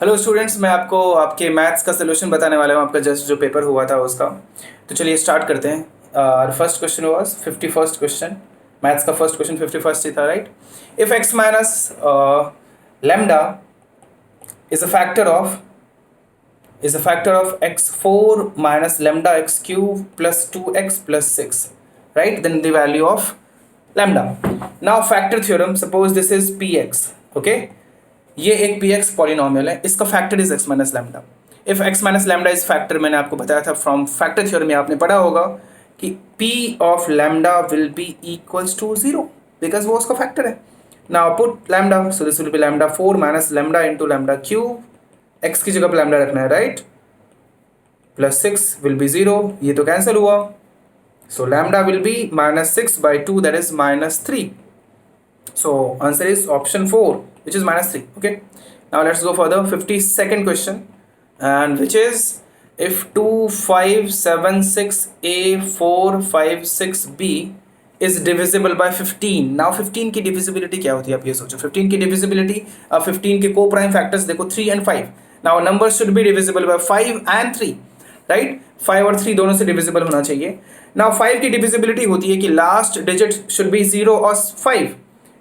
Hello students, मैं आपको आपके मैथ्स का सोल्यूशन बताने वाला हूँ। आपका जस्ट जो पेपर हुआ था उसका। तो चलिए स्टार्ट करते हैं। First question was 51st question. Maths का फर्स्ट क्वेश्चन 51st ही था, right? If x minus lambda is a factor of x4 minus lambda x cube plus 2x plus 6, right? Then the value of lambda. Now factor theorem, suppose this is px, okay? ये एक P x polynomial है, इसका factor is x minus lambda. If x minus lambda is factor, मैंने आपको बताया था from factor theorem में आपने पढ़ा होगा कि P of lambda will be equals to zero because वो उसका फैक्टर है। Now put lambda, so this will be lambda 4 minus lambda into lambda cube, x की जगह पर लैम्डा रखना है, right? Plus 6 will be zero, ये तो कैंसिल हुआ, so lambda will be -6/2, that is -3. So answer is option 4, which is -3. Okay. Now let's go for the 52nd question, and which is if 2576a456b is divisible by 15. Now 15 की divisibility क्या होती है, आप ये सोचो। 15 की divisibility, अब 15 के को प्राइम फैक्टर्स देखो 3 and 5. Now numbers should be divisible by 5 and 3, right? 5 और 3 दोनों से divisible होना चाहिए. Now 5 की divisibility होती है कि लास्ट डिजिट should be 0 और 5.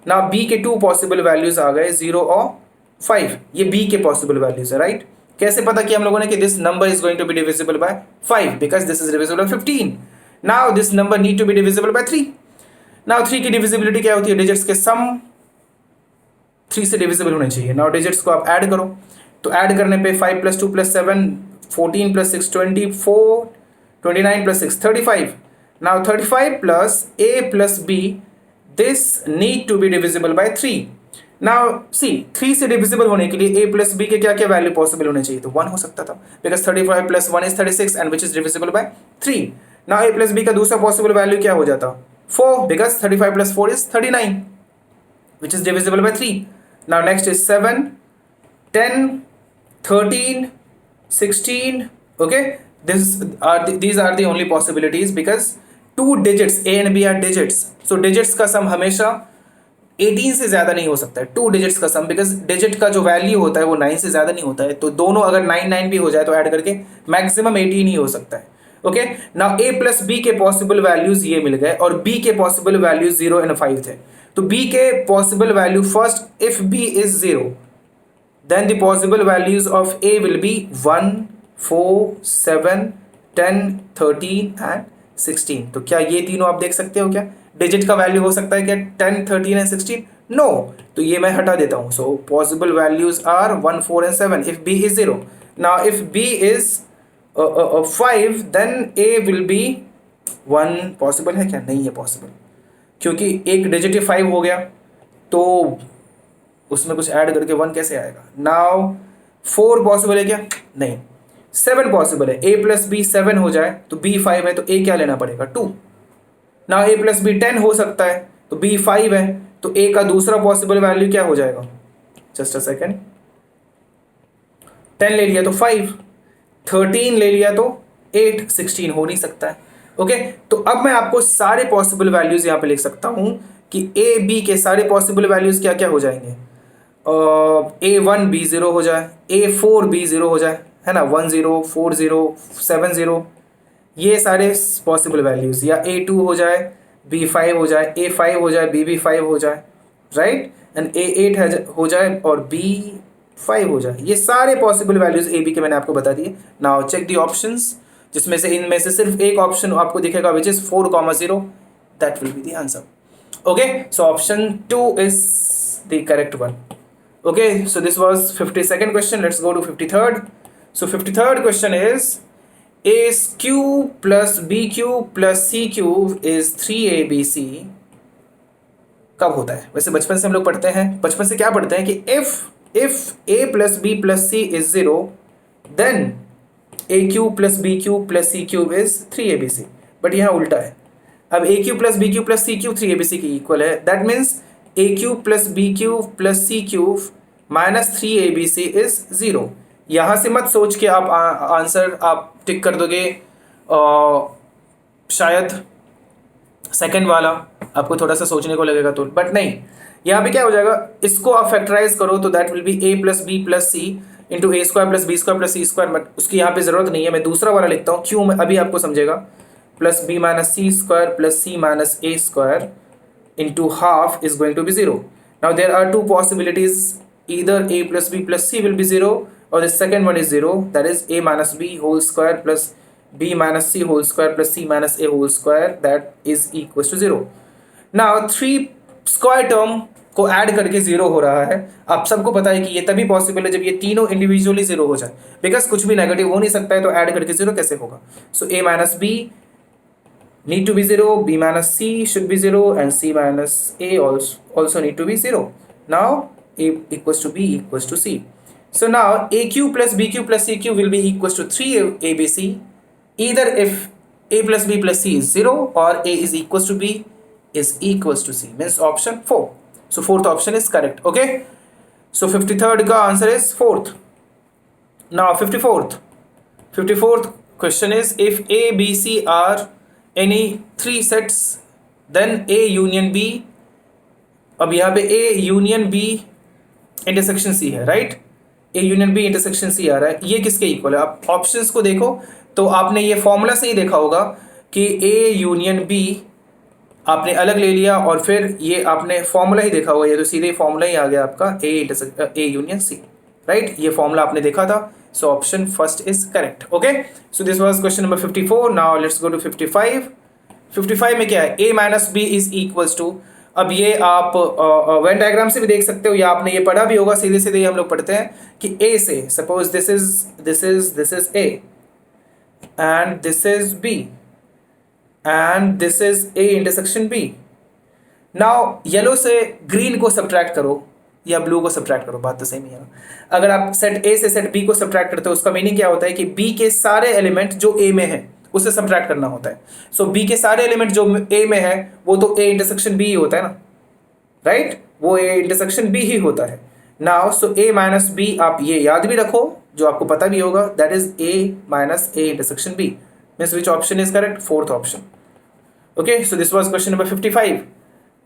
ना बी के टू पॉसिबल वैल्यूज आ गए, 0 और 5, ये बी के पॉसिबल वैल्यूज है, राइट? कैसे पता किया हम लोगों ने कि this number is going to be divisible by 5 because this is divisible by 15. Now this number need to be divisible by 3. Now 3 की डिविजिबिलिटी क्या होती है? डिजिट्स के सम 3 से डिविजिबल होने चाहिए. नाउ डिजिट्स को आप ऐड करो, तो ऐड करने पे 5 + 2 + 7 14 + 6 24 29 + 6 35. Now 35 plus a plus b, this need to be divisible by 3. Now see, 3 से डिविजिबल होने के लिए a प्लस b के क्या क्या वैल्यू पॉसिबल होने चाहिए? तो 1 हो सकता था because 35 + 1 is 36 and which is divisible by 3. Now a plus b का दूसरा पॉसिबल वैल्यू क्या हो जाता? 4 because 35 + 4 is 39 which is divisible by 3. Now next is 7 10 13 16. Okay, these are the only possibilities because two digits A and B are digits. So digits का sum हमेशा 18 से ज़्यादा नहीं हो सकता है, टू डिजिट्स का सम, बिकॉज डिजिट का जो वैल्यू होता है वो 9 से ज़्यादा नहीं होता है. तो दोनों अगर 9 भी हो जाए तो ऐड करके मैक्सिमम 18 ही हो सकता है. ओके, नाउ ए प्लस बी के पॉसिबल वैल्यूज ये मिल गए और बी के पॉसिबल वैल्यूज 0 and 5 थे. तो बी के possible value first, if B is 0 then the possible values of a will be 1 4 7 10 13 and 16. तो क्या ये तीनों आप देख सकते हो? क्या डिजिट का वैल्यू हो सकता है क्या 10 13 and 16? नो. तो ये मैं हटा देता हूँ. So possible values are 1 4 and 7 if b is 0. Now if b is 5 then a will be 1. Possible है क्या? नहीं है पॉसिबल, क्योंकि एक डिजिट ही 5 हो गया तो उसमें कुछ ऐड करके 1 कैसे आएगा? नाउ 4 पॉसिबल है क्या? नहीं. 7 पॉसिबल है, a प्लस बी 7 हो जाए तो b 5 है तो a क्या लेना पड़ेगा? 2. ना a प्लस बी 10 हो सकता है तो b 5 है तो a का दूसरा पॉसिबल वैल्यू क्या हो जाएगा? Just a second. 10 ले लिया तो 5, 13 ले लिया तो 8, 16 हो नहीं सकता है. ओके, तो अब मैं आपको सारे पॉसिबल वैल्यूज यहाँ पे लिख सकता हूँ कि a b के सारे पॉसिबल वैल्यूज क्या क्या हो जाएंगे. a1 b0 हो जाए, a4 b0 हो जाए, है ना, 1 0 4 0 7 0, ये सारे पॉसिबल वैल्यूज, या a2 हो जाए, b5 हो जाए, a5 हो जाए, b5 हो जाए, राइट, एंड a8 हो जाए और b5 हो जाए. ये सारे पॉसिबल वैल्यूज a b के मैंने आपको बता दिए. नाउ चेक दी ऑप्शंस, जिसमें से इनमें से सिर्फ एक ऑप्शन आपको दिखेगा which is 4,0. That will be the answer. Okay, so option 2 is the correct one. Okay, so this was 52nd question. Let's go to 53rd. So 53rd question is a cube plus b cube plus c cube is 3abc. कब होता है? वैसे बचपन से हम लोग पढ़ते हैं, बचपन से क्या पढ़ते हैं कि if a plus b plus c is 0 then a cube plus b cube plus c cube is 3abc. But यहाँ उल्टा है. अब a cube plus b cube plus c cube 3abc के इक्वल है. That means a cube plus b cube plus c cube minus 3abc is 0. यहाँ से मत सोच के आप आंसर आप टिक कर दोगे शायद सेकंड वाला, आपको थोड़ा सा सोचने को लगेगा तो, बट नहीं. यहाँ पे क्या हो जाएगा, इसको आप फैक्टराइज करो तो that will be a plus B plus C into A square plus B square plus C square, but उसकी यहाँ पे जरूरत नहीं है, मैं दूसरा वाला लिखता हूँ, क्यों, मैं अभी आपको समझेगा। Plus B minus C square plus C minus A square into half is going to be 0. Now there are two possibilities, either a plus b plus c will be 0 or the second one is 0, that is a minus b whole square plus b minus c whole square plus c minus a whole square, that is equals to 0. Now 3 square term को add करके 0 हो रहा है। आप सबको पता है कि ये तभी पॉसिबल है जब ये तीनों इंडिविजुअली 0 हो जाए, बिकॉज कुछ भी नेगेटिव हो नहीं सकता है, तो ऐड करके 0 कैसे होगा। So a minus B need to be 0, b minus c should be 0 and c minus a also need to be 0. Now a equals to b equals to c. So now aq plus bq plus cq will be equals to 3abc, either if a plus b plus c is 0 or a is equals to b is equals to c, means option 4. So fourth option is correct. Okay, so 53rd का answer is fourth. Now 54th question is, if a b c are any 3 sets then a union b, अब यहाँ पे a union b intersection c है, right, a union b intersection c आ रहा है, ये किसके equal है। आप ऑप्शंस को देखो तो आपने ये फॉर्मूला से ही देखा होगा कि a union b आपने अलग ले लिया और फिर ये आपने फॉर्मूला ही देखा होगा, ये तो सीधे फॉर्मूला ही आ गया आपका a union c, राइट, ये फॉर्मूला आपने देखा था। So option first is correct. Okay, so this was question number 54. Now let's go to 55. 55 में क्या है, a minus b is equals to, अब ये आप वेन डायग्राम से भी देख सकते हो या आपने ये पढ़ा भी होगा, सीधे सीधे हम लोग पढ़ते हैं कि a से, suppose this is a and this is b and this is a intersection b. Now yellow से ग्रीन को सब्ट्रैक्ट करो या ब्लू को सब्ट्रैक्ट करो, बात तो सेम ही है ना। अगर आप सेट ए से सेट बी को सब्ट्रैक्ट करते हो, उसका मीनिंग क्या होता है कि बी के सारे एलिमेंट जो ए में है उसे सब्ट्रैक्ट करना होता है। सो बी के सारे एलिमेंट जो ए में है वो तो ए इंटरसेक्शन बी ही होता है ना, राइट, वो ए इंटरसेक्शन बी ही होता है। नाउ सो ए माइनस बी, आप ये याद भी रखो जो आपको पता भी होगा, that is A minus A intersection B, means which option is correct, fourth option. Okay, so this was question number 55।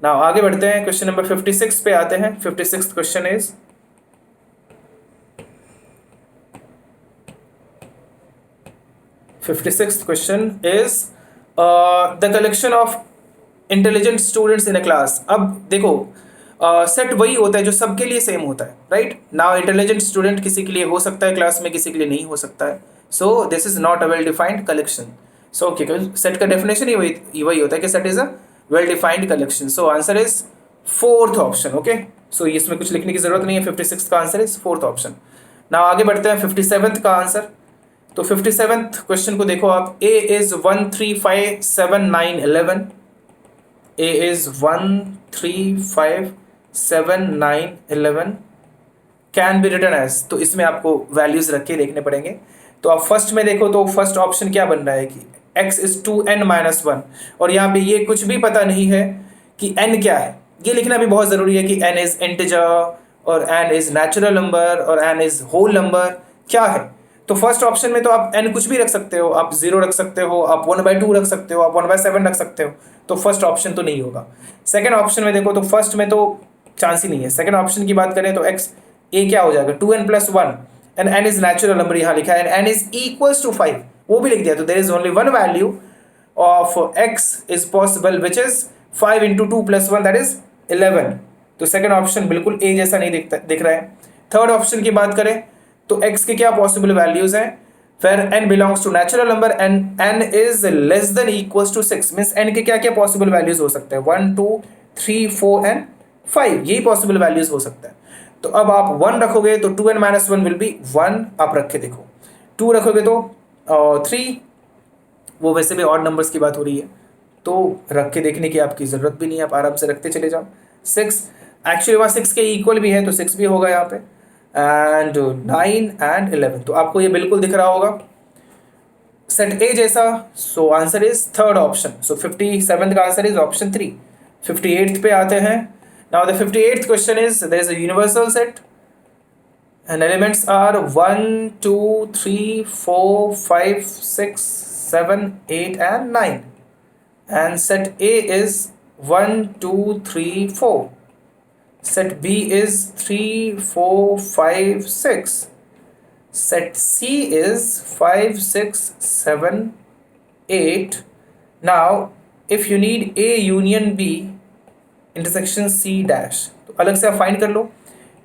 Now आगे बढ़ते हैं, क्वेश्चन नंबर 56 पे आते हैं। 56th question is, the collection of intelligent students in a class. अब देखो set वही होता है जो सबके लिए सेम होता है, राइट। नाउ इंटेलिजेंट स्टूडेंट किसी के लिए हो सकता है क्लास में, किसी के लिए नहीं हो सकता है। So this is not a well defined collection. So set का डेफिनेशन ही वही होता है कि set is a well defined collection. So answer is fourth option. Okay, so इसमें कुछ लिखने की जरूरत नहीं है, 56 का answer is fourth option. Now आगे बढ़ते हैं 57th का आंसर। तो 57th क्वेश्चन को देखो आप, a is 1 3 5 7 9 11, a is 1 3 5 7 9 11 can be written as, तो इसमें आपको वैल्यूज रख के देखने पड़ेंगे। तो आप फर्स्ट में देखो तो फर्स्ट ऑप्शन क्या बन रहा है कि x इज 2n माइनस 1, और यहाँ पे ये कुछ भी पता नहीं है कि n क्या है। ये लिखना भी बहुत ज़रूरी है कि n इज इंटीजर और n इज नेचुरल नंबर और n इज होल नंबर, क्या है। तो फर्स्ट ऑप्शन में तो आप n कुछ भी रख सकते हो, आप 0 रख सकते हो, आप 1/2 रख सकते हो, आप 1/7 रख सकते हो, तो फर्स्ट ऑप्शन तो नहीं होगा। सेकेंड ऑप्शन में देखो तो फर्स्ट में तो चांस ही नहीं है। सेकेंड ऑप्शन की बात करें तो x a क्या हो जाएगा 2n plus 1 and n is natural number यहाँ लिखा है, and n is equals to 5 वो भी लिख दिया। तो there is only one value of x is possible which is 5 into 2 plus 1 that is 11। तो सेकेंड ऑप्शन बिल्कुल a जैसा नहीं दिख रहा है। थर्ड ऑप्शन की बात करें तो x के क्या पॉसिबल वैल्यूज हैं, where n belongs to natural number and n is less than equals to 6, means n के क्या क्या पॉसिबल वैल्यूज हो सकते हैं 1 2 3 4 एंड 5, यही पॉसिबल वैल्यूज हो सकता है। तो अब आप 1 रखोगे तो 2n माइनस 1 विल बी 1, आप रख के देखो। 2 रखोगे तो 3, वो वैसे भी ऑड नंबर्स की बात हो रही है तो रख के देखने की आपकी ज़रूरत भी नहीं है, आप आराम से रखते चले जाओ। 6 एक्चुअली वहाँ 6 के इक्वल भी है तो 6 भी होगा यहाँ पे, एंड 9 एंड 11, तो आपको ये बिल्कुल दिख रहा होगा सेट ए जैसा। सो answer is third option. So 57th का आंसर इज ऑप्शन 3। 58th पे आते हैं। Now the 58th question is, there is a universal set and elements are 1 2 3 4 5 6 7 8 and 9, and set A is 1 2 3 4, set B is 3 4 5 6, set C is 5 6 7 8. Now if you need A union B intersection C dash, तो अलग से आप find कर लो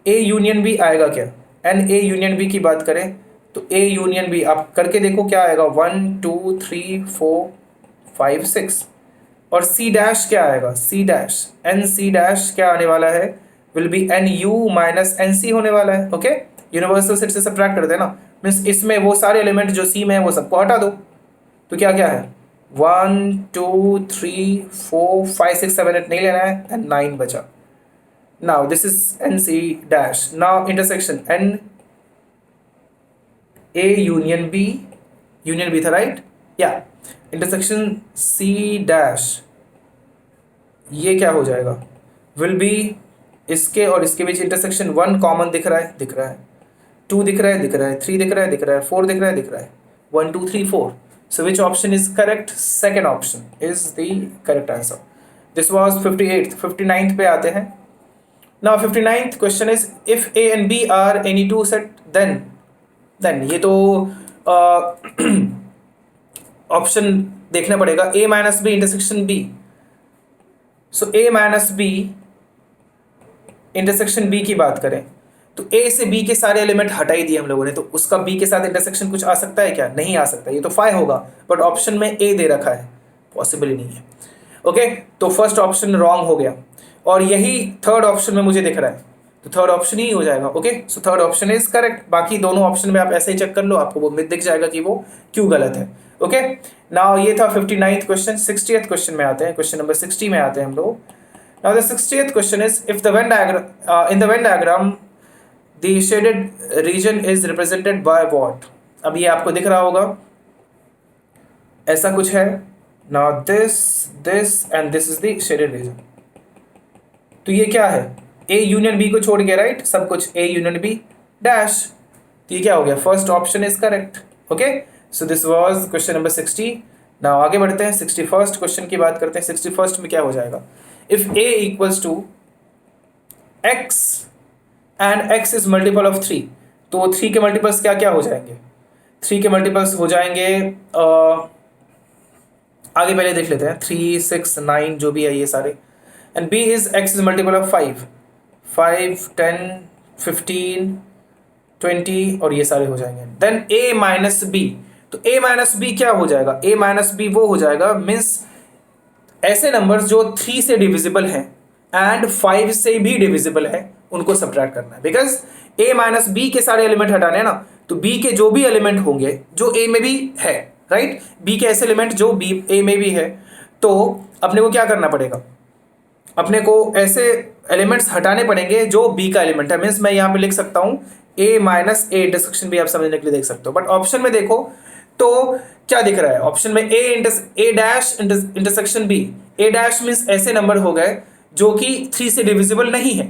A union B आएगा क्या, N A union B की बात करें तो A यूनियन B आप करके देखो क्या आएगा, 1 2 3 4 5 6, और C डैश क्या आएगा, C dash n C dash क्या आने वाला है, will be n U minus n C होने वाला है। ओके, यूनिवर्सल सेट से सब्ट्रैक्ट कर देना, मीन्स इसमें वो सारे एलिमेंट जो सी में है वो सबको हटा दो, तो क्या क्या है 1 2 3 4 5 6 7 8 नहीं लेना है, एंड 9 बचा। Now this is n C dash, now intersection n A union B था राइट, या इंटरसेक्शन सी डैश, ये क्या हो जाएगा, विल बी इसके और इसके बीच इंटरसेक्शन 1 कॉमन दिख रहा है, 2 दिख रहा है, 3 दिख रहा है, 4 दिख रहा है, 1 2 3 4। So which option is correct? Second option is the correct answer. This was 58th. 59th पे आते हैं. Now 59th question is if A and B are any two set, then ये तो ऑप्शन देखना पड़ेगा, A minus B intersection B. So A minus B intersection B की बात करें तो A से B के सारे एलिमेंट हटा ही दिए हम लोगों ने, तो उसका B के साथ इंटरसेक्शन कुछ आ सकता है क्या, नहीं आ सकता, ये तो 5 होगा, बट ऑप्शन में A दे रखा है, पॉसिबल ही नहीं है। ओके, तो फर्स्ट ऑप्शन रॉन्ग हो गया, और यही थर्ड ऑप्शन में मुझे दिख रहा है, तो थर्ड ऑप्शन ही हो जाएगा। Okay, so third option is correct. बाकी दोनों ऑप्शन में आप ऐसे ही चेक कर लो, आपको वो दिख जाएगा कि वो क्यों गलत है। ओके, नाउ ये था 59th क्वेश्चन। 60th क्वेश्चन में आते हैं, क्वेश्चन नंबर 60 में आते हैं हम लोग। Now the 60th question is if the Venn diagram in the Venn diagram the shaded region is represented by what? अब ये आपको दिख रहा होगा, ऐसा कुछ है। Now this and this is the shaded region. तो ये क्या है, A यूनियन B को छोड़ के राइट, सब कुछ A यूनियन B डैश, तो ये क्या हो गया, first option is correct. Okay, so this was question number 60। Now आगे बढ़ते हैं, 61st क्वेश्चन की बात करते हैं। 61st में क्या हो जाएगा, if A equals to x and x is multiple of 3, तो 3 के मल्टीपल्स क्या क्या हो जाएंगे, 3 के मल्टीपल्स हो जाएंगे आगे पहले देख लेते हैं, 3 6 9 जो भी है ये सारे, and B is x is multiple of 5 10 15 20 और ये सारे हो जाएंगे। देन A माइनस B, तो A माइनस B क्या हो जाएगा, A माइनस B वो हो जाएगा, मीन्स ऐसे नंबर्स जो 3 से डिविजिबल हैं एंड 5 से भी डिविजिबल है उनको सब्ट्रैक्ट करना है, बिकॉज A माइनस B के सारे एलिमेंट हटाने हैं ना, तो B के जो भी एलिमेंट होंगे जो A में भी है राइट, B के ऐसे एलिमेंट जो B A में भी है, तो अपने को क्या करना पड़ेगा, अपने को ऐसे एलिमेंट्स हटाने पड़ेंगे जो B का एलिमेंट है। मीन्स मैं यहाँ पे लिख सकता हूँ A माइनस A इंटरसेक्शन भी आप समझने के लिए देख सकते हो, बट ऑप्शन में देखो तो क्या दिख रहा है, ऑप्शन में A dash intersection B, A dash means ऐसे नंबर हो गए जो कि 3 से डिविजिबल नहीं है,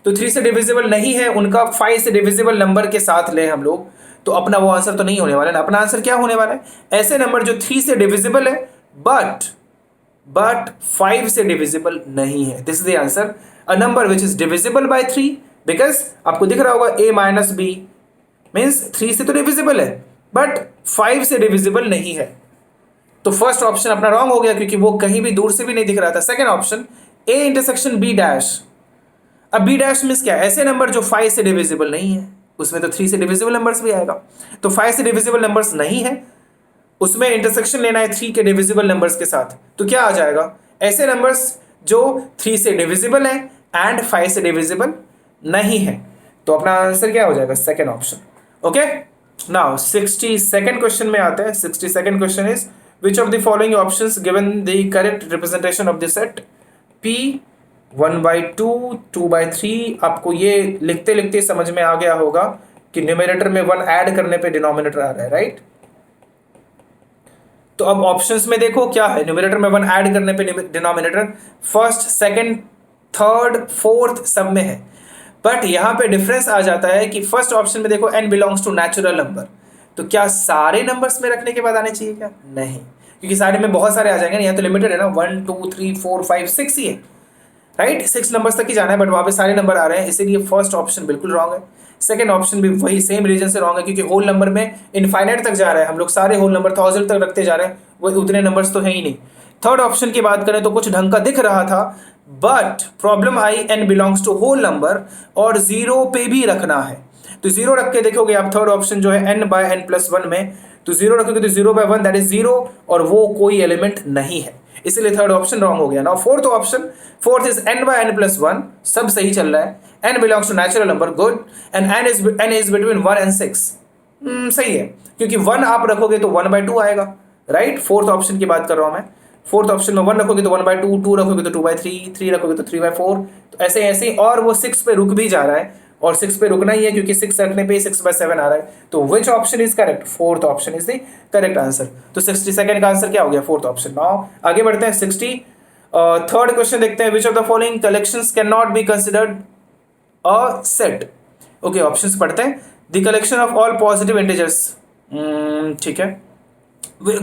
तो 3 से डिविजिबल नहीं है उनका 5 से डिविजिबल नंबर के साथ ले हम लोग, तो अपना वो आंसर तो नहीं होने वाला ना। अपना आंसर क्या होने वाला है, ऐसे नंबर जो 3 से डिविजिबल है बट 5 से डिविजिबल नहीं है। This is the answer, a number which is divisible by 3, because आपको दिख रहा होगा A माइनस B मीन्स 3 से तो डिविजिबल है बट 5 से डिविजिबल नहीं है, तो फर्स्ट ऑप्शन अपना रॉन्ग हो गया क्योंकि वो कहीं भी दूर से भी नहीं दिख रहा था। Second option A intersection B dash, अब B डैश मीन्स क्या, ऐसे नंबर जो 5 से डिविजिबल नहीं है, उसमें तो 3 से डिविजिबल नंबर्स भी आएगा, तो 5 से डिविजिबल नंबर्स नहीं है, उसमें इंटरसेक्शन लेना है 3 के डिविजिबल नंबर्स के साथ, तो क्या आ जाएगा, ऐसे नंबर्स जो 3 से डिविजिबल है एंड 5 से डिविजिबल नहीं है, तो अपना आंसर क्या हो जाएगा, second option. Okay, now 62nd question में आते हैं। 62nd question is which of the following options given the correct representation of the set P 1/2 2/3। आपको ये लिखते लिखते समझ में आ गया होगा कि न्यूमरेटर में 1 ऐड करने पे डिनोमिनेटर आ रहा है राइट, तो अब ऑप्शंस में देखो क्या है, न्यूमरेटर में 1 ऐड करने पे denominator first second third fourth सब में है, बट यहाँ पे डिफरेंस आ जाता है कि फर्स्ट ऑप्शन में देखो n belongs to natural number, तो क्या सारे नंबर्स में रखने के बाद आने चाहिए क्या, नहीं, क्योंकि सारे में बहुत सारे आ जाएंगे, यहाँ तो लिमिटेड है ना, 1 2 3 4 5 6 ही है राइट, 6 नंबर्स तक ही जाना है, बट वहाँ पे सारे नंबर आ रहे हैं, इसीलिए फर्स्ट ऑप्शन बिल्कुल रॉन्ग है। सेकंड ऑप्शन भी वही सेम रीजन से रॉन्ग है, क्योंकि होल नंबर में इनफाइनाइट तक जा रहा है, हम लोग सारे होल नंबर 1000 तक रखते जा रहे हैं, वो उतने नंबर्स तो है ही नहीं। थर्ड ऑप्शन की बात करें तो कुछ ढंग का दिख रहा था, बट प्रॉब्लम आई n belongs to whole number और जीरो पे भी रखना है, तो जीरो रख के देखोगे आप थर्ड ऑप्शन जो है n बाय n+1 में, तो जीरो रखोगे तो 0/1 दैट इज जीरो, और वो कोई एलिमेंट नहीं है, इसलिए थर्ड ऑप्शन रॉन्ग हो गया। Now fourth option, fourth is n by n+1, सब सही चल रहा है, n belongs to natural number, good, and n is between 1 and 6, सही है, क्योंकि 1 आप रखोगे तो 1/2 आएगा, राइट। फोर्थ ऑप्शन की बात कर रहा हूं मैं, फोर्थ ऑप्शन में 1 रखोगे तो 1/2, 2 रखोगे तो 2/3, 3 रखोगे तो 3/4, तो ऐसे ऐसे, और वो 6 पे रुक भी जा रहा है, और 6 पे रुकना ही है क्योंकि 6 रखने पे 6/7 आ रहा है, तो विच option is correct, fourth option is the correct answer. तो 62nd का आंसर क्या हो गया, फोर्थ ऑप्शन। नाउ आगे बढ़ते हैं 63rd क्वेश्चन देखते हैं, which of the following collections can not be considered a set. Okay, options पढ़ते हैं, the collection of all positive integers, ठीक है,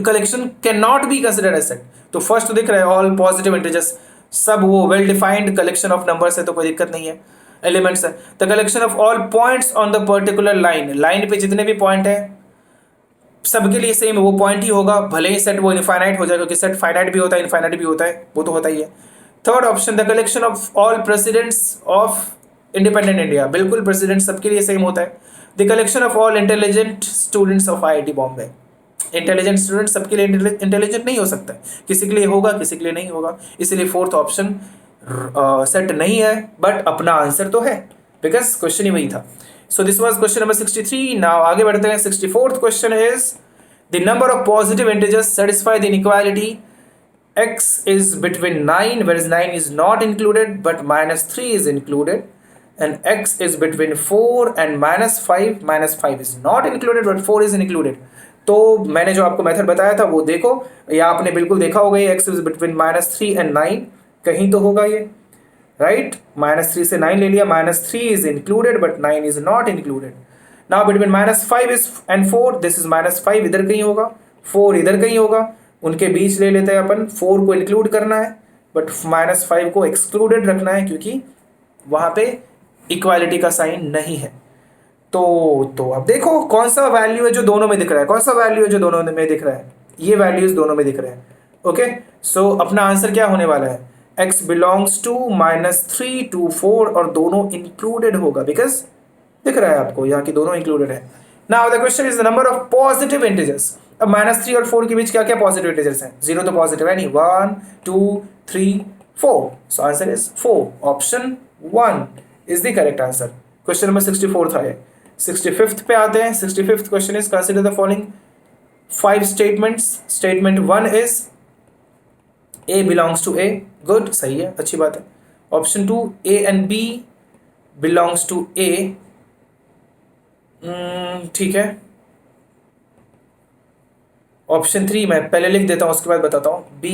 collection can not be considered as set, तो फर्स्ट तो दिख रहा है ऑल पॉजिटिव इंटीजर्स, सब वो well defined collection of numbers है, तो कोई दिक्कत नहीं है, एलिमेंट्स है। The collection of all points on the particular line, line पे जितने भी पॉइंट है सबके लिए सेम वो पॉइंट ही होगा, भले ही सेट वो इनफाइनाइट हो जाए, क्योंकि सेट फाइनाइट भी होता है इनफाइनाइट भी होता है, वो तो होता ही है। Third option, the collection of all presidents of independent India, बिल्कुल प्रेसिडेंट सबके लिए सेम होता है। The collection of all intelligent students of IIT Bombay, intelligent student सबके लिए इंटेलिजेंट नहीं हो सकता, किसी के लिए होगा किसी के लिए नहीं होगा, इसलिए फोर्थ ऑप्शन सेट नहीं है, बट अपना आंसर तो है, बिकॉज क्वेश्चन ही वही था। सो this was question number 63। Now आगे बढ़ते हैं, 64th question is the number of positive integers satisfy the inequality x is between 9 whereas 9 is not included but -3 is included, and x is between 4 and -5, -5 is not included but 4 is included। तो मैंने जो आपको method बताया था वो देखो, या आपने बिल्कुल देखा होगा, ये x is between -3 and 9 कहीं तो होगा ये, राइट, -3 से 9 ले लिया, -3 is included but 9 is not included। now between -5 is and 4, this is -5 इधर कहीं होगा, 4 इधर कहीं होगा, उनके बीच ले लेते हैं अपन, 4 को इंक्लूड करना है बट -5 को एक्सक्लूडेड रखना है, क्योंकि वहां पे इक्वालिटी का साइन नहीं है। तो अब देखो कौन सा वैल्यू है जो दोनों में दिख रहा है, कौन सा वैल्यू है जो दोनों में दिख रहा है, ये वैल्यूज दोनों में दिख रहे हैं। ओके, सो अपना आंसर क्या होने वाला है, x बिलोंग्स टू -3 to 4, और दोनों इंक्लूडेड होगा, बिकॉज दिख रहा है आपको यहाँ की दोनों इंक्लूडेड है। Now the question is the number of positive integers. अब -3 और 4 के बीच क्या क्या पॉजिटिव इंटीजर्स हैं, 0 तो पॉजिटिव है नहीं, 1 2 3 4, so answer is 4, option 1 is the correct answer. Question number 64 था ये। 65th पे आते हैं। 65th question is consider the following 5 statements. Statement 1 is A belongs to A, good, सही है, अच्छी बात है। Option 2, A and B belongs to A, ठीक है। ऑप्शन 3 मैं पहले लिख देता हूँ, उसके बाद बताता हूँ, B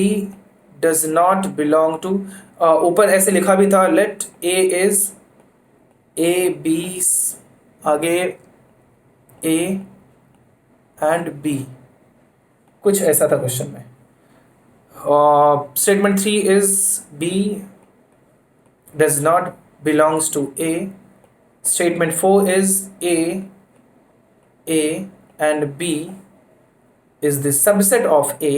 does not belong to, ऊपर ऐसे लिखा भी था, let A is A B, आगे A एंड B, कुछ ऐसा था क्वेश्चन में। Statement 3 is B does not belongs to A। Statement 4 is A and B is the subset of A,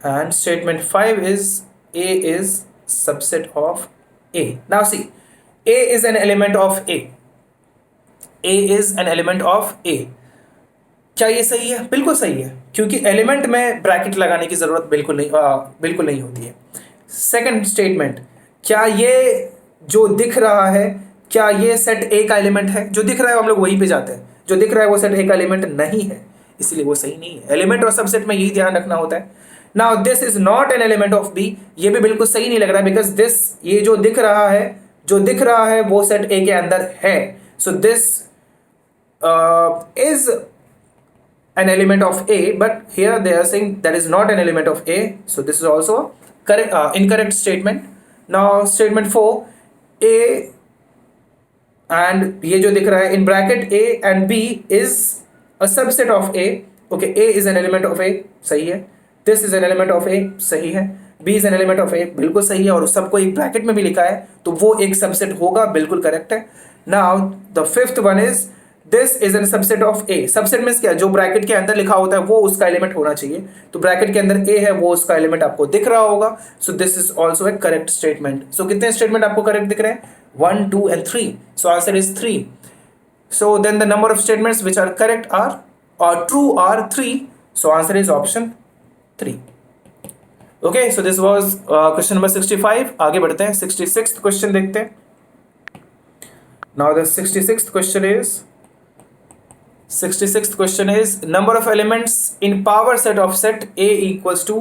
and statement 5 is A is subset of A. Now see, A is an element of A. A is an element of A. क्या ये सही है? बिल्कुल सही है, क्योंकि element में bracket लगाने की जरूरत बिल्कुल नहीं होती है। सेकंड स्टेटमेंट, क्या ये जो दिख रहा है, क्या ये सेट A का एलिमेंट है? जो दिख रहा है हम लोग वहीं पे जाते हैं, जो दिख रहा है वो सेट A का एलिमेंट नहीं है, इसलिए वो सही नहीं है। एलिमेंट और सबसेट में यही ध्यान रखना होता है। Now this is not an element of B, ये भी बिल्कुल सही नहीं लग रहा है, बिकॉज दिस, ये जो दिख रहा है वो सेट A के अंदर है। So this is an element of A, but here they are saying that is not an element of A, so this is also correct, incorrect statement. Now statement 4, A and ये जो दिख रहा है in bracket A and B is a subset of A. Okay, A is an element of A, सही है। This is an element of A, सही है। B is an element of A, बिल्कुल सही है, और सबको एक ब्रैकेट में भी लिखा है, तो वो एक सबसेट होगा, बिल्कुल करेक्ट है। Now the fifth one is this is N subset of A. Subset means क्या, जो ब्रैकेट के अंदर लिखा होता है वो उसका एलिमेंट होना चाहिए, तो ब्रैकेट के अंदर ए है वो उसका एलिमेंट आपको दिख रहा होगा। So this is also a correct statement. So कितने स्टेटमेंट आपको करेक्ट दिख रहे हैं? 1, 2 and 3। So answer is 3। So then the number of statements which are correct are or true are 3. So answer is option 3. Okay, so this was question number 65. आगे बढ़ते हैं 66th question देखते हैं. Now the 66th question is number of elements in power set of set A equals to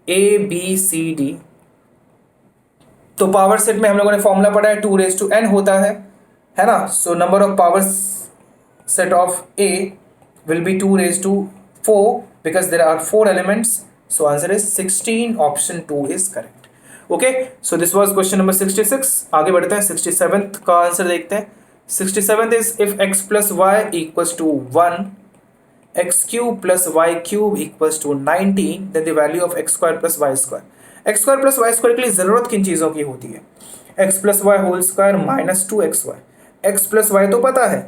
A B C D. तो power set में हम लोगों ने फॉर्मूला पढ़ा है 2n होता है ना। So number of power set of A will be 2⁴ because there are 4 elements. So answer is 16. Option 2 is correct. Okay, so this was question number 66. आगे बढ़ते हैं 67th का आंसर देखते हैं। 67th is if x plus y equals to 1, x cube plus y cube equals to 19, then the value of x square plus y square. x square plus y square के लिए ज़रूरत किन चीज़ों की होती है? x plus y whole square minus 2xy. x plus y तो पता है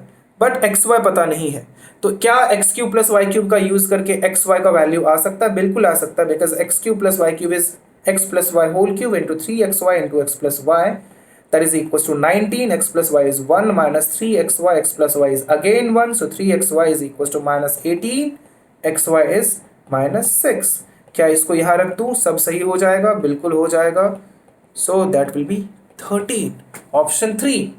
बट एक्स वाई पता नहीं है, तो क्या x cube plus y cube का यूज करके एक्स वाई का वैल्यू आ सकता है? बिल्कुल आ सकता है, because x cube plus y cube is x plus y whole cube into 3xy into x plus y, that is equal to 19. X plus y is 1 minus 3xy, x plus y is again 1, so 3xy is equal to minus 18, xy is minus 6. क्या इसको यहाँ रख दूँ? सब सही हो जाएगा, बिल्कुल हो जाएगा. सो that will B 13. Option 3.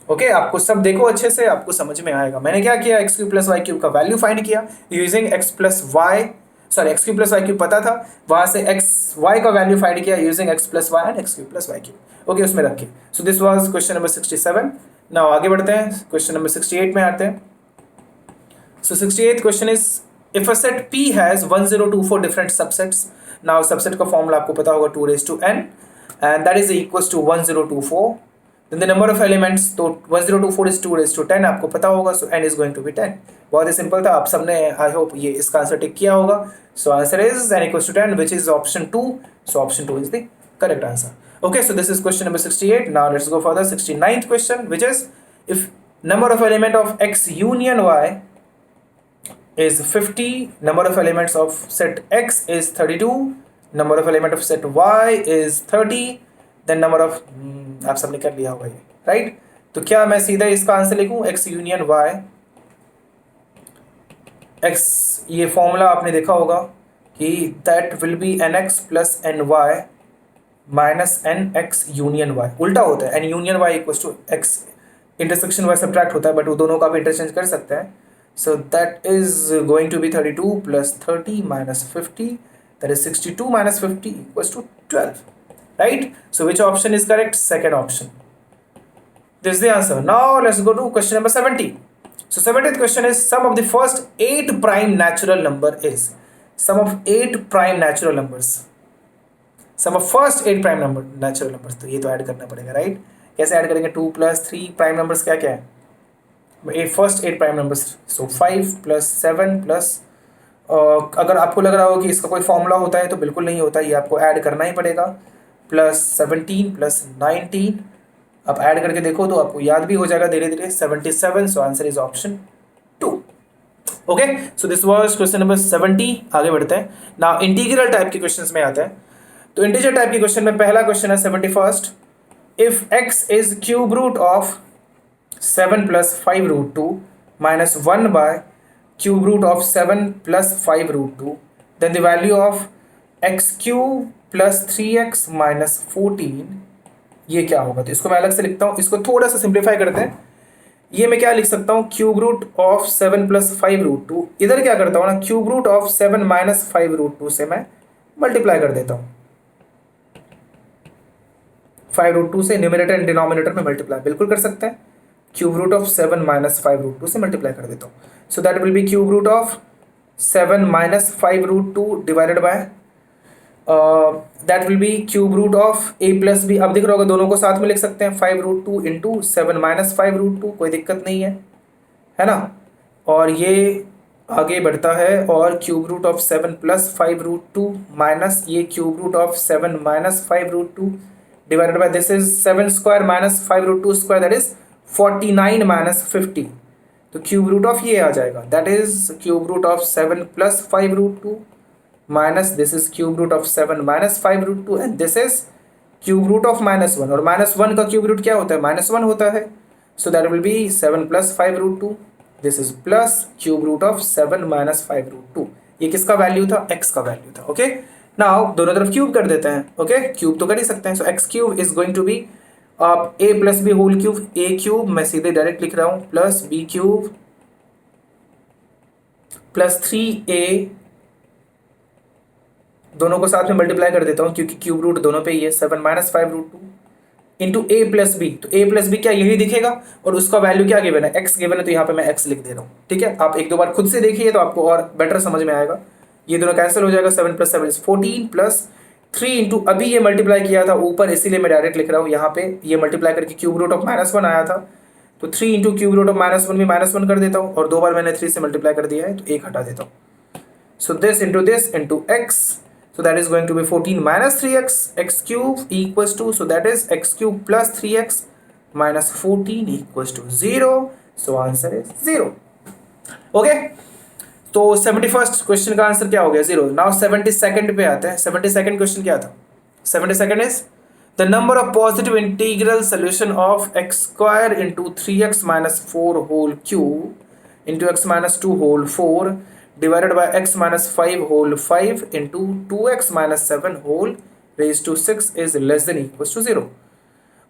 Okay, आपको सब देखो अच्छे से, आपको समझ में आएगा. मैंने क्या किया? X cube plus y cube का वैल्यू फाइंड किया using x plus y, sorry x cube plus y cube पता था, वहां से एक्स वाई का वैल्यू फाइंड किया using x plus y and x cube plus y cube. Okay, उसमें रखे. So this was question number 67. Now आगे बढ़ते हैं, क्वेश्चन नंबर 68 में आते हैं. So 68th question is if a set P has 1024 different subsets. Now subset का formula आपको पता होगा 2n and that is equals to 1024. Then the number of elements, तो 1024 is 210 आपको पता होगा, so n is going to be 10. बहुत ही simple था, आप सबने आई होप ये इसका आंसर टिक किया होगा. सो answer is n equals to 10 which is option 2. So option 2 is the correct answer. Okay, so this is question number 68. Now let's go for the 69th question, which is if number of element of x union y is 50, number of elements of set x is 32, number of element of set y is 30, then number of आप सबने कर लिया होगा ये, right. तो क्या मैं सीधा इसका आंसर लिखूं? एक्स यूनियन वाई, एक्स, ये फॉर्मूला आपने देखा होगा कि that will be n x plus n y minus n x union y. उल्टा होता है, n union y equals to x intersection y subtract होता है, बट वो दोनों का भी इंटरचेंज कर सकते हैं. So that is going to be 32 plus 30 minus 50, that is 62 minus 50 equals to 12. Right? So which option is correct? Second option. This is the answer. Now let's go to question number 70. So 70th question is sum of the first 8 prime natural number is. Sum of 8 prime natural numbers. Sum of first 8 prime number natural numbers. तो ये तो add करना पड़ेगा, right? कैसे add करेंगे? 2 + 3 prime numbers क्या क्या है? First 8 prime numbers. So 5 + 7 plus अगर आपको लग रहा हो कि इसका कोई फॉर्मूला होता है तो बिल्कुल नहीं होता, ये आपको ऐड करना ही पड़ेगा. प्लस 17 प्लस 19, आप ऐड करके देखो तो आपको याद भी हो जाएगा धीरे धीरे. 77. सो answer is option 2. Okay, so this was question number 70. आगे बढ़ते हैं. नाउ इंटीग्रल टाइप के क्वेश्चंस में आते हैं. तो इंटीजर टाइप के क्वेश्चन में पहला क्वेश्चन है 71st. If x is cube root of 7 + 5√2 minus 1 by cube root of 7 + 5√2, then the value of x cube plus 3x minus 14, ये क्या होगा? तो इसको मैं अलग से लिखता हूँ, इसको थोड़ा सा सिंप्लीफाई करते हैं. ये मैं क्या लिख सकता हूँ? Cube root of 7 + 5√2. इधर क्या करता हूँ ना, क्यूब रूट ऑफ 7 माइनस 5√2 से मैं मल्टीप्लाई कर देता हूँ. 5√2 से न्यूमरेटर एंड डिनोमिनेटर में मल्टीप्लाई बिल्कुल कर सकते हैं. क्यूब रूट ऑफ 7 माइनस 5√2 से मल्टीप्लाई कर देता हूँ. So that will be cube root of 7 minus 5√2 divided by that will be cube root of a plus b. अब दिख रहा होगा, दोनों को साथ में लिख सकते हैं. 5√2 इंटू 7 माइनस 5√2, कोई दिक्कत नहीं है ना. और ये आगे बढ़ता है और क्यूब रूट ऑफ 7 + 5√2 माइनस ये cube root of 7 minus 5√2 divided by this is 7 square minus 5√2 square, that is 49 minus 50, तो क्यूब रूट ऑफ ये आ जाएगा, that is cube root of 7 plus 5 root 2 minus this is cube root of 7 minus 5 root 2 and this is cube root of -1, और -1 का cube root क्या होता है, -1 होता है, so that will be 7 plus 5 root 2, this is plus cube root of 7 minus 5 root 2। ये किसका value था, x का वैल्यू था। ओके, नाउ दोनों तरफ क्यूब कर देते हैं। ओके, क्यूब तो कर ही सकते हैं, so x cube is going to be आप a plus b whole cube, a cube मैं सीधे डायरेक्ट लिख रहा हूं, plus b cube plus 3a, दोनों को साथ में मल्टीप्लाई कर देता हूं क्योंकि क्यूब रूट दोनों पे ही है, 7 minus 5 root 2 into a plus b, तो a प्लस बी क्या यही दिखेगा, और उसका वैल्यू क्या गिवन है, x गिवन है, तो यहाँ पे मैं x लिख दे रहा हूँ। ठीक है, आप एक दो बार खुद से देखिए तो आपको और बेटर समझ में आएगा। ये दोनों कैंसिल हो जाएगा, 7 प्लस 7 इज 14 प्लस 3 इंटू, अभी ये मल्टीप्लाई किया था ऊपर इसीलिए मैं डायरेक्ट लिख रहा हूँ, यहाँ पे ये मल्टीप्लाई करके क्यूब रूट ऑफ -1 आया था, तो 3 इंटू क्यूब रूट ऑफ -1 भी -1 कर देता हूँ, और दो बार मैंने 3 से मल्टीप्लाई कर दिया है तो 1 हटा देता हूँ। So this into x, so that is going to be 14 minus 3x, x cube equals to, so that is x cube plus 3x minus 14 equals to 0, so answer is 0। okay, तो 71st question का answer क्या हो गया, 0। Now 72nd पे आते हैं। 72nd question क्या था, 72nd is the number of positive integral solution of x square into 3x minus 4 whole cube into x minus 2 whole 4 divided by x minus 5 whole 5 into 2x minus 7 whole raised to 6 is less than equals to 0।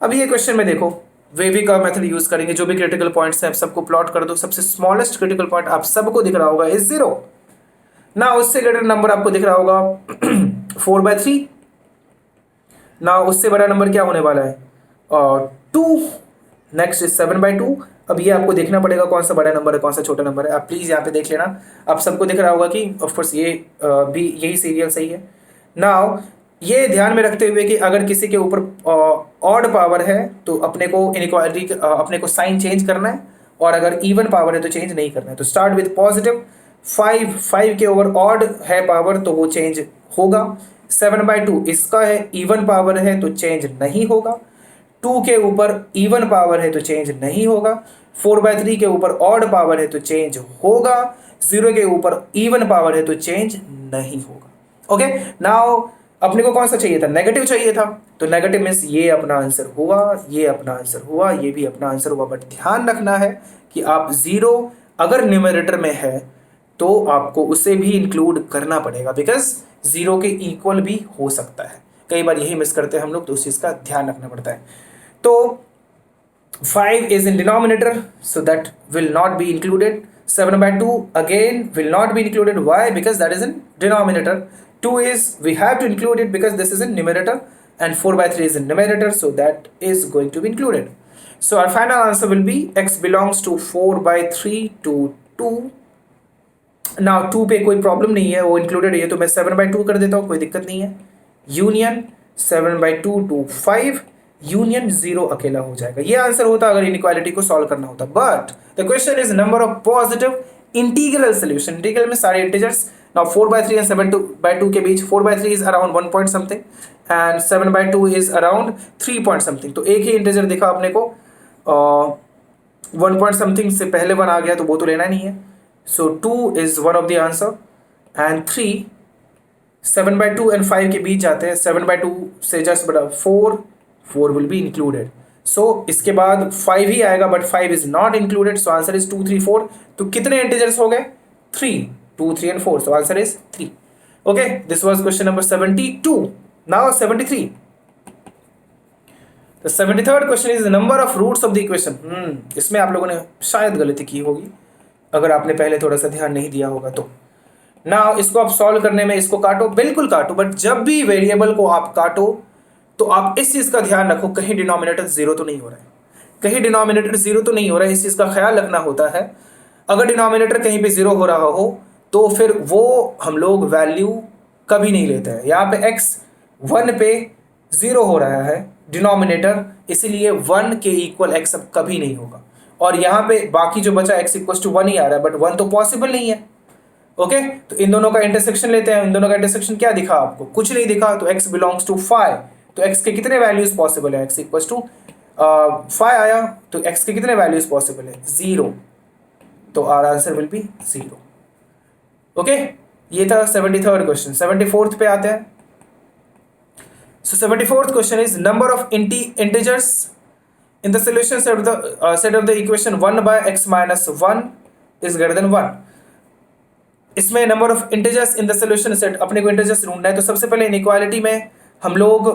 अब ये question में देखो wavy का method use करेंगे, जो भी critical points हैं सबको प्लॉट कर दो, सबसे स्मॉलेस्ट क्रिटिकल पॉइंट आप सबको दिख रहा होगा इज 0 ना, उससे ग्रेटर नंबर आपको दिख रहा होगा 4/3 ना, उससे बड़ा नंबर क्या होने वाला है 2, नेक्स्ट इज 7/2। अब ये आपको देखना पड़ेगा कौन सा बड़ा नंबर है कौन सा छोटा नंबर है, आप प्लीज यहाँ पे देख लेना, आप सबको दिख रहा होगा कि ऑफकोर्स ये भी यही सीरियल सही है। नाउ ये ध्यान में रखते हुए कि अगर किसी के ऊपर ऑड पावर है तो अपने को इनइक्वालिटी अपने को साइन चेंज करना है, और अगर इवन पावर है तो चेंज नहीं करना है। तो स्टार्ट विद पॉजिटिव 5 के ओवर ऑड है पावर तो वो चेंज होगा, 7/2 इसका है इवन पावर है तो चेंज नहीं होगा, 2 के ऊपर इवन पावर है तो चेंज नहीं होगा, 4/3 के ऊपर ऑड पावर है तो चेंज होगा, 0 के ऊपर इवन पावर है तो चेंज नहीं होगा। ओके, नाउ अपने को कौन सा चाहिए था, नेगेटिव चाहिए था, तो नेगेटिव मीन्स ये अपना आंसर हुआ, ये अपना आंसर हुआ, ये भी अपना आंसर हुआ। बट ध्यान रखना है कि आप 0 अगर न्यूमरेटर में है तो आपको उसे भी इंक्लूड करना पड़ेगा, बिकॉज 0 के इक्वल भी हो सकता है। कई बार यही मिस करते हैं हम लोग, तो उस चीज़ का ध्यान रखना पड़ता है। तो 5 is in denominator, so that will not be included. 7/2 again will not be included. Why? Because that is in denominator. 2 is we have to include it because this is in numerator, and 4/3 is in numerator, so that is going to be included. So our final answer will be x belongs to 4/3 to 2. Now 2 पे कोई problem नहीं है, वो included है, तो मैं 7/2 कर देता हूँ, कोई दिक्कत नहीं है। यूनियन 7/2 to 5, यूनियन 0 अकेला हो जाएगा। ये आंसर होता अगर इनइक्वालिटी को सॉल्व करना होता। But the question is number of positive integral solution, integral में सारे इंटीजर्स। नाउ 4/3 एंड 7/2 के बीच 4/3 is around 1 point something and 7/2 is around 3 point something, तो एक ही इंटीजर दिखा अपने को, 1 पॉइंट समथिंग से पहले 1 आ गया तो वो तो लेना नहीं है। सो 2 is one of the answer and 3, 7/2 and 5 के बीच जाते हैं, 7/2 से जस्ट बड़ा 4 will be included. So इसके बाद 5 ही आएगा, but 5 is not included, so answer is 2, 3, 4। तो कितने इंटीजर्स हो गए, 3, 2, 3 and 4, so answer is 3। Okay, this was question number 72. Now 73. The 73rd question is the number of roots of the equation। इसमें आप लोगों ने शायद गलती की होगी अगर आपने पहले थोड़ा सा ध्यान नहीं दिया होगा तो। Now इसको आप सॉल्व करने में इसको काटो, बिल्कुल काटो, बट जब भी वेरिएबल को आप काटो तो आप इस चीज़ का ध्यान रखो कहीं डिनोमिनेटर 0 तो नहीं हो रहा है, कहीं डिनोमिनेटर 0 तो नहीं हो रहा है, इस चीज़ का ख्याल रखना होता है। अगर डिनोमिनेटर कहीं पे 0 हो रहा हो तो फिर वो हम लोग वैल्यू कभी नहीं लेते हैं। यहाँ पे x 1 पे 0 हो रहा है डिनोमिनेटर, इसीलिए 1 के इक्वल x अब कभी नहीं होगा, और यहाँ पे बाकी जो बचा x इक्वल टू 1 ही आ रहा है, बट 1 तो पॉसिबल नहीं है। ओके, तो इन दोनों का इंटरसेक्शन लेते हैं। इन दोनों का इंटरसेक्शन क्या दिखा आपको, कुछ नहीं दिखा, तो x बिलोंग्स टू 5, तो x के कितने वैल्यूज पॉसिबल है, x इक्वल टू फाइव आया तो x के कितने वैल्यूज पॉसिबल है, 0, तो our answer will be 0. Okay, ये था 73rd क्वेश्चन. 74th पे आते हैं. So 74th question is number of integers in the solution set of the equation 1 by x minus 1 is greater than 1. इसमें number of integers in the solution set अपने को integers ढूंढना है. तो सबसे पहले इनइक्वालिटी में हम लोग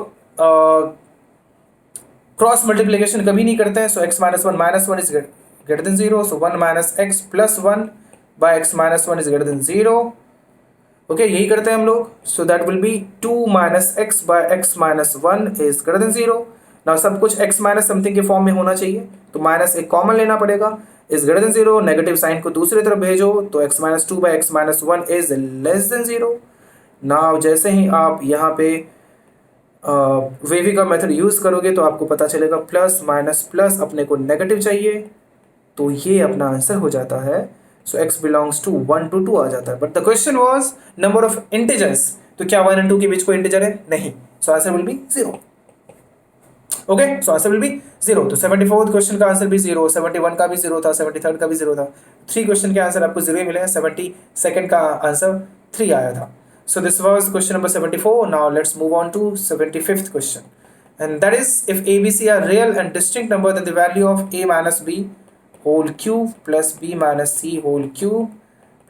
क्रॉस मल्टीप्लिकेशन कभी नहीं करते हैं. So x minus one is greater than 0. So 1 minus x plus 1 by x minus 1 is greater than 0. ओके, यही करते हैं हम लोग. So that will be 2 minus x by x minus 1 is greater than 0. Now सब कुछ x माइनस समथिंग के form में होना चाहिए, तो माइनस एक कॉमन लेना पड़ेगा. Is greater than 0, negative sign को दूसरी तरफ भेजो तो x minus 2 by x minus 1 is less than 0. Now जैसे ही आप यहाँ पे वेवी का मेथड यूज़ करोगे तो आपको पता चलेगा प्लस माइनस प्लस अपने को नेगेटिव चाहिए, तो ये अपना आंसर हो जाता है. सो x बिलोंग्स टू 1 to 2 आ जाता है. But the question was number of integers, तो क्या 1 और 2 के बीच कोई इंटीजर है? नहीं. So answer will be 0. Okay, so answer will be 0. तो 74th क्वेश्चन का आंसर भी 0, 71 का भी 0 था, 73rd का भी 0 था. 3 क्वेश्चन के आंसर आपको 0 ही मिले हैं. 72nd का आंसर 3 आया था. So this was question number 74. Now let's move on to 75th question. And that is, if A, B, C are real and distinct number, then the value of A minus B whole cube plus B minus C whole cube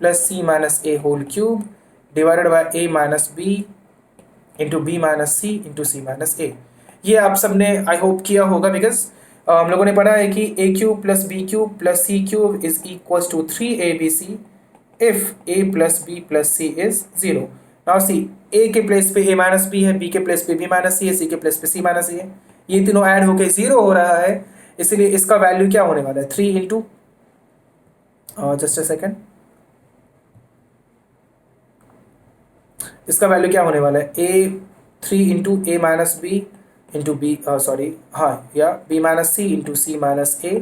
plus C minus A whole cube divided by A minus B into B minus C into C minus A. ये आप सबने I hope किया होगा, because हम लोगों ने पढ़ा है कि A cube plus B cube plus C cube is equals to 3abc if A plus B plus C is 0. Now C, A के प्लेस पे A माइनस बी है, B के प्लेस पे B माइनस सी है, C के place पे C minus C है. ये तीनों ऐड होके 0 हो रहा है, इसलिए इसका वैल्यू क्या होने वाला है? 3 इंटू, जस्ट अ सेकेंड, इसका वैल्यू क्या होने वाला है? A 3 into A minus B into B, sorry हाँ, या B minus C into C minus A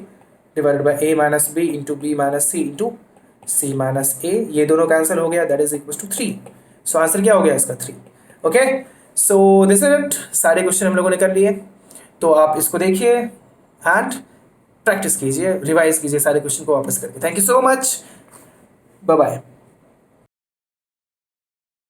divided by A minus B into B minus C into C minus A. ये दोनों cancel हो गया, that is equal to 3. So answer क्या हो गया इसका? 3. Okay, so this is it. सारे question हम लोगों ने कर लिए, तो आप इसको देखिए एंड प्रैक्टिस कीजिए, रिवाइज कीजिए सारे क्वेश्चन को वापस करके. Thank you so much, bye bye.